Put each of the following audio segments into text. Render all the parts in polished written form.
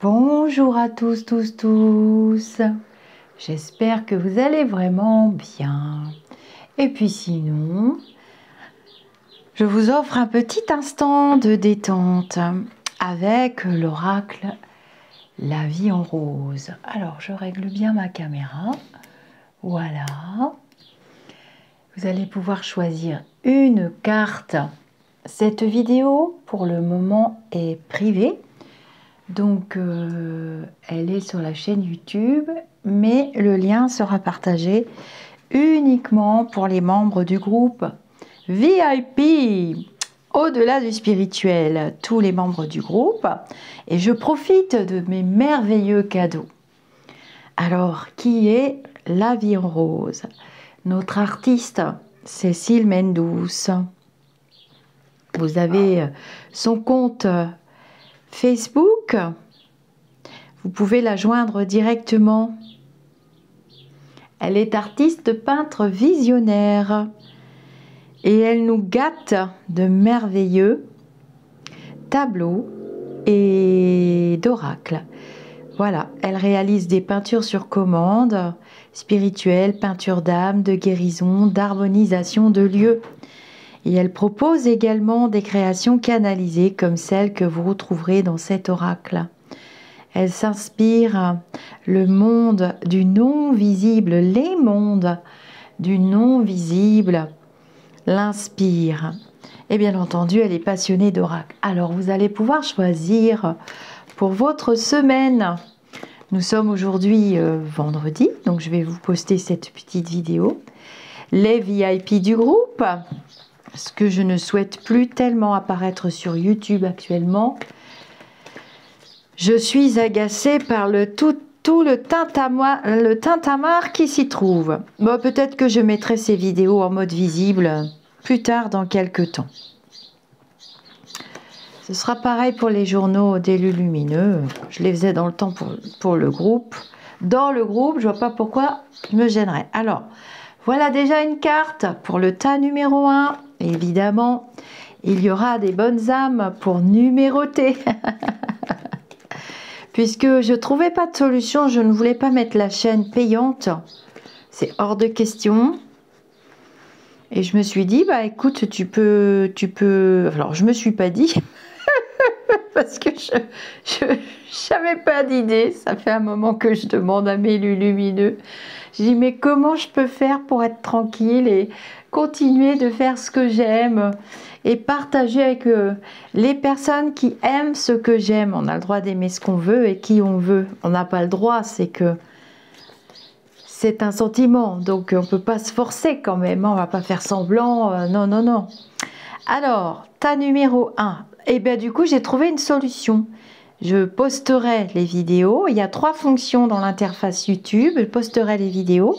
Bonjour à tous. J'espère que vous allez vraiment bien. Et puis sinon, je vous offre un petit instant de détente avec l'oracle La vie en rose. Alors, je règle bien ma caméra. Voilà. Vous allez pouvoir choisir une carte. Cette vidéo, pour le moment, est privée. Donc, elle est sur la chaîne YouTube, mais le lien sera partagé uniquement pour les membres du groupe VIP, au-delà du spirituel, tous les membres du groupe. Et je profite de mes merveilleux cadeaux. Alors, qui est La vie en rose? Notre artiste, Cécile Mendous. Vous avez son compte Facebook, vous pouvez la joindre directement. Elle est artiste peintre visionnaire et elle nous gâte de merveilleux tableaux et d'oracles. Voilà, elle réalise des peintures sur commande, spirituelles, peintures d'âme, de guérison, d'harmonisation de lieux. Et elle propose également des créations canalisées comme celles que vous retrouverez dans cet oracle. Elle s'inspire le monde du non-visible, les mondes du non-visible l'inspirent. Et bien entendu, elle est passionnée d'oracle. Alors, vous allez pouvoir choisir pour votre semaine. Nous sommes aujourd'hui vendredi, donc je vais vous poster cette petite vidéo. Les VIP du groupe. Ce que je ne souhaite plus tellement apparaître sur YouTube actuellement. Je suis agacée par tout le tintamarre qui s'y trouve. Bon, peut-être que je mettrai ces vidéos en mode visible plus tard dans quelques temps. Ce sera pareil pour les journaux d'élus lumineux. Je les faisais dans le temps pour le groupe. Dans le groupe, je ne vois pas pourquoi je me gênerais. Alors, voilà déjà une carte pour le tas numéro 1. Évidemment, il y aura des bonnes âmes pour numéroter. Puisque je ne trouvais pas de solution, je ne voulais pas mettre la chaîne payante. C'est hors de question. Et je me suis dit, bah écoute, tu peux... Alors, je ne me suis pas dit, parce que je n'avais pas d'idée. Ça fait un moment que je demande à mes lumineux. Je dis, mais comment je peux faire pour être tranquille et continuer de faire ce que j'aime et partager avec les personnes qui aiment ce que j'aime. On a le droit d'aimer ce qu'on veut et qui on veut. On n'a pas le droit, c'est que c'est un sentiment. Donc on ne peut pas se forcer quand même. On ne va pas faire semblant. Non. Alors, tas numéro 1. Et bien du coup, j'ai trouvé une solution. Je posterai les vidéos. Il y a 3 fonctions dans l'interface YouTube. Je posterai les vidéos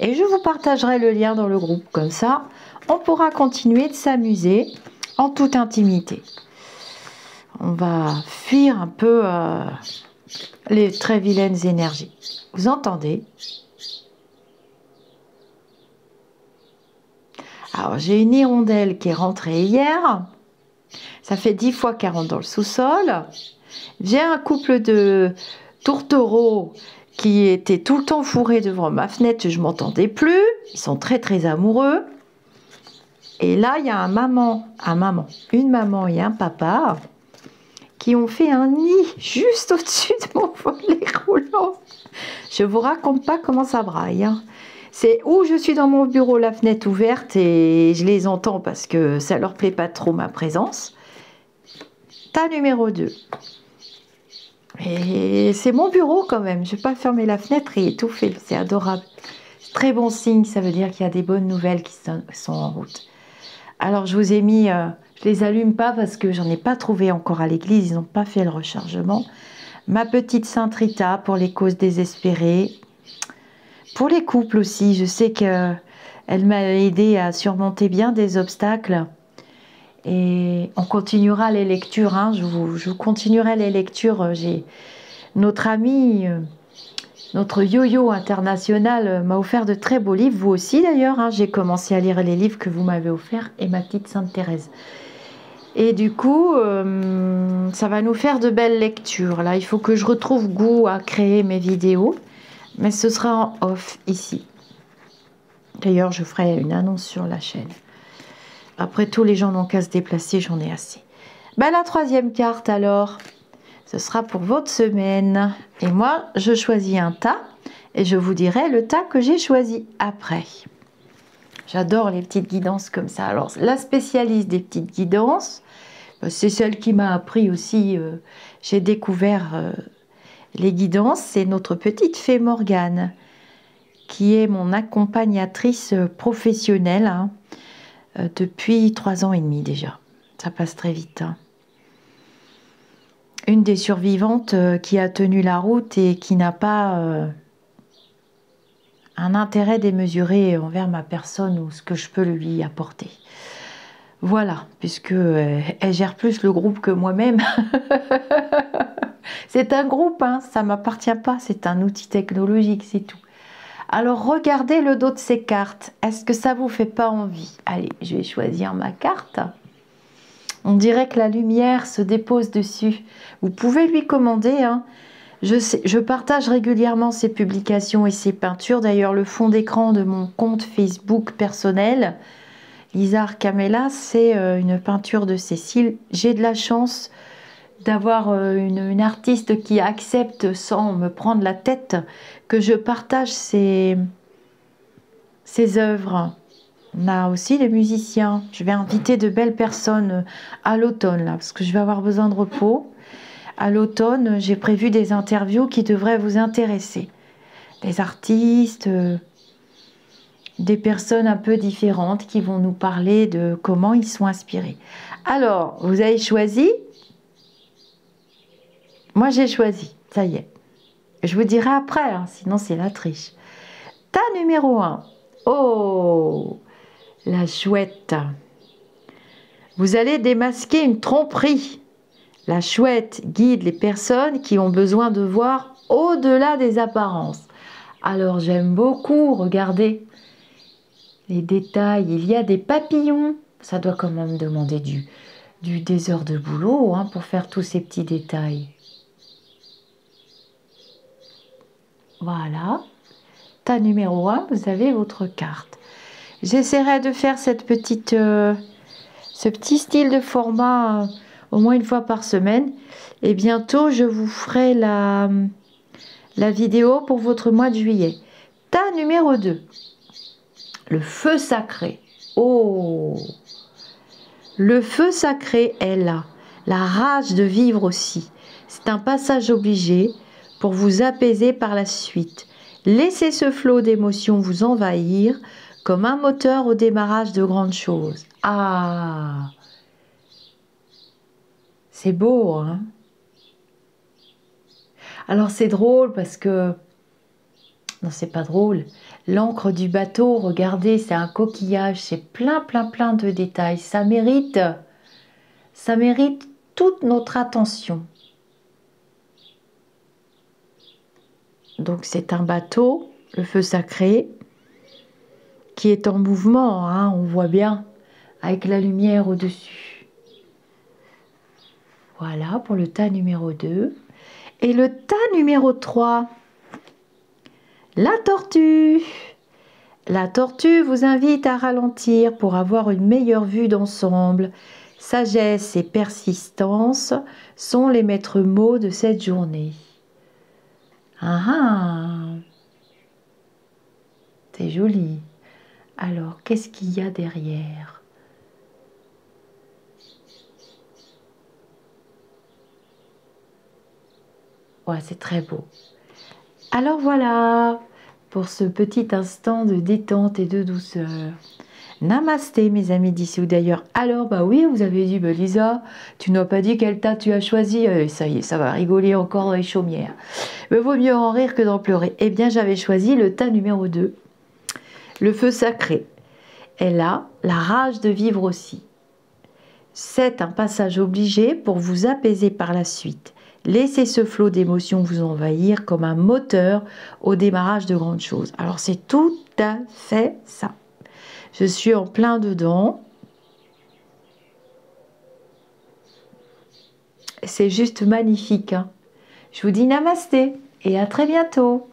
et je vous partagerai le lien dans le groupe. Comme ça, on pourra continuer de s'amuser en toute intimité. On va fuir un peu les très vilaines énergies. Vous entendez? Alors, j'ai une hirondelle qui est rentrée hier. Ça fait 10 fois qu'elle rentre dans le sous-sol. J'ai un couple de tourtereaux qui étaient tout le temps fourrés devant ma fenêtre. Je ne m'entendais plus. Ils sont très amoureux. Et là, il y a une maman et un papa qui ont fait un nid juste au-dessus de mon volet roulant. Je ne vous raconte pas comment ça braille. Hein. C'est où je suis dans mon bureau, la fenêtre ouverte, et je les entends parce que ça ne leur plaît pas trop ma présence. Tas numéro 2. Et c'est mon bureau quand même. Je ne vais pas fermer la fenêtre et étouffer. C'est adorable. Très bon signe, ça veut dire qu'il y a des bonnes nouvelles qui sont en route. Alors je vous ai mis, je les allume pas parce que j'en ai pas trouvé encore à l'église, ils n'ont pas fait le rechargement. Ma petite Sainte Rita pour les causes désespérées. Pour les couples aussi, je sais qu'elle m'a aidé à surmonter bien des obstacles. Et on continuera les lectures, hein, je continuerai les lectures. J'ai notre ami... Notre yo-yo international m'a offert de très beaux livres, vous aussi d'ailleurs. Hein, j'ai commencé à lire les livres que vous m'avez offerts et ma petite Sainte Thérèse. Et du coup, ça va nous faire de belles lectures. Là, il faut que je retrouve goût à créer mes vidéos. Mais ce sera en off ici. D'ailleurs, je ferai une annonce sur la chaîne. Après tout, les gens n'ont qu'à se déplacer, j'en ai assez. Ben, la troisième carte alors, ce sera pour votre semaine. Et moi, je choisis un tas et je vous dirai le tas que j'ai choisi après. J'adore les petites guidances comme ça. Alors, la spécialiste des petites guidances, c'est celle qui m'a appris aussi. J'ai découvert les guidances, c'est notre petite fée Morgane, qui est mon accompagnatrice professionnelle hein, depuis 3 ans et demi déjà. Ça passe très vite. Hein. Une des survivantes qui a tenu la route et qui n'a pas un intérêt démesuré envers ma personne ou ce que je peux lui apporter. Voilà, puisque elle gère plus le groupe que moi-même. C'est un groupe, hein, ça ne m'appartient pas, c'est un outil technologique, c'est tout. Alors, regardez le dos de ces cartes. Est-ce que ça vous fait pas envie? Allez, je vais choisir ma carte. On dirait que la lumière se dépose dessus. Vous pouvez lui commander. Hein. Je partage régulièrement ses publications et ses peintures. D'ailleurs, le fond d'écran de mon compte Facebook personnel, Lisa Arcamella, c'est une peinture de Cécile. J'ai de la chance d'avoir une artiste qui accepte sans me prendre la tête que je partage ses œuvres. On a aussi des musiciens. Je vais inviter de belles personnes à l'automne, là, parce que je vais avoir besoin de repos. À l'automne, j'ai prévu des interviews qui devraient vous intéresser. Des artistes, des personnes un peu différentes qui vont nous parler de comment ils sont inspirés. Alors, vous avez choisi? Moi, j'ai choisi. Ça y est. Je vous dirai après, hein, sinon c'est la triche. Tas numéro 1. Oh, la chouette. Vous allez démasquer une tromperie. La chouette guide les personnes qui ont besoin de voir au-delà des apparences. Alors j'aime beaucoup regarder les détails. Il y a des papillons. Ça doit quand même demander des heures de boulot hein, pour faire tous ces petits détails. Voilà. Tas numéro 1, vous avez votre carte. J'essaierai de faire ce petit style de format au moins une fois par semaine. Et bientôt, je vous ferai la vidéo pour votre mois de juillet. Tas numéro 2. Le feu sacré. Oh! Le feu sacré est là. La rage de vivre aussi. C'est un passage obligé pour vous apaiser par la suite. Laissez ce flot d'émotions vous envahir comme un moteur au démarrage de grandes choses. Ah! C'est beau, hein? Alors c'est drôle parce que... Non, c'est pas drôle. L'encre du bateau, regardez, c'est un coquillage, c'est plein de détails. Ça mérite toute notre attention. Donc c'est un bateau, le feu sacré, qui est en mouvement, hein, on voit bien, avec la lumière au-dessus. Voilà pour le tas numéro 2. Et le tas numéro 3, la tortue. La tortue vous invite à ralentir pour avoir une meilleure vue d'ensemble. Sagesse et persistance sont les maîtres mots de cette journée. Ah ah! C'est joli. Alors, qu'est-ce qu'il y a derrière? Ouais, c'est très beau. Alors voilà, pour ce petit instant de détente et de douceur. Namasté mes amis d'ici ou d'ailleurs. Alors bah oui, vous avez dit, bah, Lisa, tu n'as pas dit quel tas tu as choisi. Ça y est, ça va rigoler encore dans les chaumières. Mais vaut mieux en rire que d'en pleurer. Eh bien j'avais choisi le tas numéro 2. Le feu sacré. Et là, la rage de vivre aussi. C'est un passage obligé pour vous apaiser par la suite. Laissez ce flot d'émotions vous envahir comme un moteur au démarrage de grandes choses. Alors c'est tout à fait ça. Je suis en plein dedans. c'est juste magnifique, hein. Je vous dis namasté et à très bientôt.